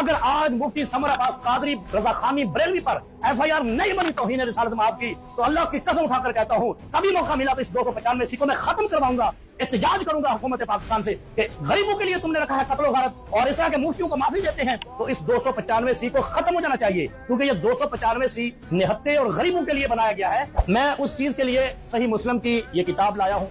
اگر آج مفتی سمر عباس قادری رضا خانی بریلوی پر FIR نہیں بنی توہین رسالت مآب کی، تو اللہ کی قسم اٹھا کر کہتا ہوں کبھی موقع ملا تو اس 295 سی کو میں ختم کرواؤں گا، احتجاج کروں گا حکومت پاکستان سے کہ غریبوں کے لیے تم نے رکھا ہے قتل و غارت اور اس طرح کے مفتیوں کو معافی دیتے ہیں، تو اس 295 سی کو ختم ہو جانا چاہیے، کیونکہ یہ 295 سی نہتے اور غریبوں کے لیے بنایا گیا ہے۔ میں اس چیز کے لیے صحیح مسلم کی یہ کتاب لایا ہوں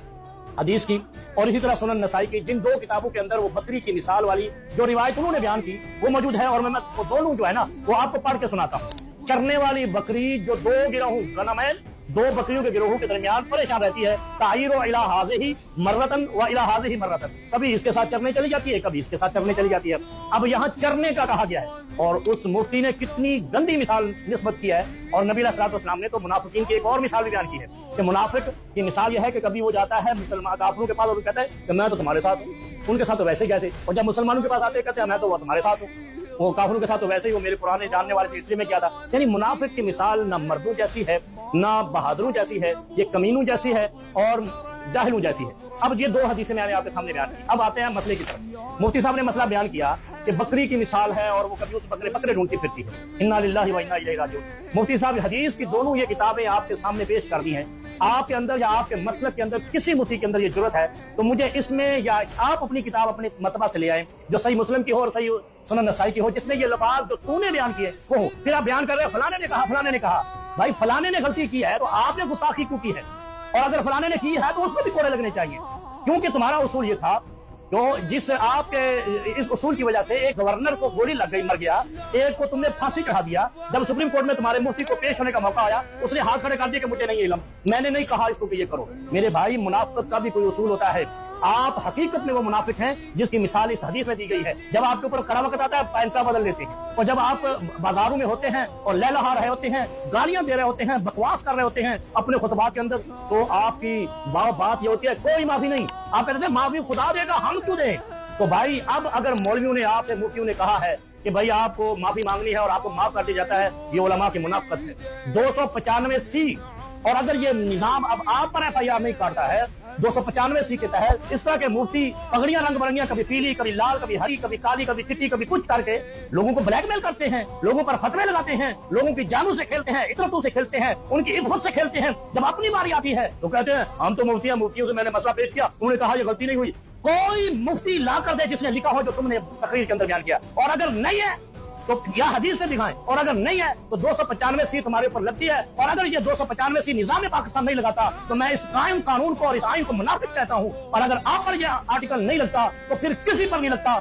حدیث کی، اور اسی طرح سنن نسائی کی، جن دو کتابوں کے اندر وہ بکری کی مثال والی جو روایت انہوں نے بیان کی وہ موجود ہے، اور میں وہ دونوں جو ہے نا وہ آپ کو پڑھ کے سناتا ہوں۔ چرنے والی بکری جو دو گروہوں غنمین، دو بکریوں کے گروہوں کے درمیان پریشان رہتی ہے، تعیر الی ھذہ مرتن و الی ھذہ مرتن، کبھی اس کے ساتھ چرنے چلی جاتی ہے، کبھی اس کے ساتھ چرنے چلی جاتی ہے۔ اب یہاں چرنے کا کہا گیا ہے، اور اس مفتی نے کتنی گندی مثال نسبت کی ہے، اور نبی علیہ الصلوۃ والسلام نے تو منافقین کی ایک اور مثال بھی بیان کی ہے کہ منافق کی مثال یہ ہے کہ کبھی وہ جاتا ہے مسلمان کافروں کے پاس اور کہتا ہے کہ میں تو تمہارے ساتھ ہوں، ان کے ساتھ تو ویسے گئے تھے، اور جب مسلمانوں کے پاس آتے کہتے ہیں میں تو وہ تمہارے ساتھ ہوں، وہ کافروں کے ساتھ تو ویسے ہی وہ میرے پرانے جاننے والے تھے اس لیے میں کیا تھا۔ یعنی منافق کی مثال نہ مردوں جیسی ہے، نہ بہادروں جیسی ہے، یہ کمینوں جیسی ہے اور جاہلوں جیسی ہے۔ اب یہ دو حدیثیں میں نے آپ کے سامنے بیان کی، اب آتے ہیں مسئلے کی طرف۔ مفتی صاحب نے مسئلہ بیان کیا کہ بکری کی مثال ہے اور وہ کبھی اس بکرے ڈھونڈتی پھرتی ہے، انا للہ و انا الیہ راجعون۔ مفتی صاحب حدیث کی دونوں یہ کتابیں آپ کے سامنے پیش کر دی ہیں، آپ کے اندر یا آپ کے مسلک کے اندر کسی مفتی کے اندر یہ جرت ہے تو مجھے اس میں، یا آپ اپنی کتاب اپنے مطبع سے لے آئیں جو صحیح مسلم کی ہو اور صحیح سنن نسائی کی ہو، جس میں یہ لفاظ جو تو نے بیان کیے وہ ہو۔ پھر آپ بیان کر رہے ہیں فلانے نے کہا، فلانے نے کہا، بھائی فلانے نے غلطی کی ہے تو آپ نے گستاخی کیوں کی ہے، اور اگر فلانے نے کی ہے تو اس کو بھی کوڑے لگنے چاہیے، کیونکہ تمہارا اصول یہ تھا تو جس آپ کے اس اصول کی وجہ سے ایک گورنر کو گولی لگ گئی، مر گیا، ایک کو تم نے پھانسی چڑھا دیا۔ جب سپریم کورٹ میں تمہارے مفتی کو پیش ہونے کا موقع آیا اس نے ہاتھ کھڑے کر دیا کہ مجھے نہیں علم، میں نے نہیں کہا اس کو کہ یہ کرو۔ میرے بھائی منافقت کا بھی کوئی اصول ہوتا ہے، آپ حقیقت میں وہ منافق ہیں جس کی مثال اس حدیث میں دی گئی ہے۔ جب آپ کے اوپر کڑا وقت آتا ہے پینٹا بدل لیتے ہیں، اور جب آپ بازاروں میں ہوتے ہیں اور لہلہا رہے ہوتے ہیں، گالیاں دے رہے ہوتے ہیں، بکواس کر رہے ہوتے ہیں اپنے خطبات کے اندر، تو آپ کی بات یہ ہوتی ہے کوئی معافی نہیں، آپ کہتے ہیں معافی خدا دے گا، ہم کیوں دیں؟ تو بھائی اب اگر مولویوں نے آپ سے مفتیوں نے کہا ہے کہ بھائی آپ کو معافی مانگنی ہے اور آپ کو معاف کر دیا جاتا ہے، یہ علماء کی منافقت ہے۔ 295 سی، اور اگر یہ نظام اب آپ پر FIR نہیں کاٹتا ہے 295 سی کے تحت، اس طرح کے مفتی پگڑیاں رنگ برنگیاں، کبھی پیلی، کبھی لال، کبھی ہری، کبھی کالی، کبھی چٹی، کبھی کچھ کر کے لوگوں کو بلیک میل کرتے ہیں، لوگوں پر فتوے لگاتے ہیں، لوگوں کی جانوں سے کھیلتے ہیں، عطرتوں سے کھیلتے ہیں، ان کی عفت سے کھیلتے ہیں، جب اپنی باری آتی ہے تو کہتے ہیں ہم تو مفتی ہیں، مفتیوں سے میں نے مسئلہ پیش کیا، انہوں نے کہا یہ غلطی نہیں ہوئی۔ کوئی مفتی لا کر دے جس نے لکھا ہو جو تم نے تقریر کے اندر بیان کیا، اور اگر نہیں ہے تو یا حدیث سے دکھائیں، اور اگر نہیں ہے تو 295 سی تمہارے اوپر لگتی ہے، اور اگر یہ 295 سی نظام پاکستان نہیں لگاتا تو میں اس قائم قانون کو اور اس آئین کو منافق کہتا ہوں، اور اگر آپ پر یہ آرٹیکل نہیں لگتا تو پھر کسی پر نہیں لگتا۔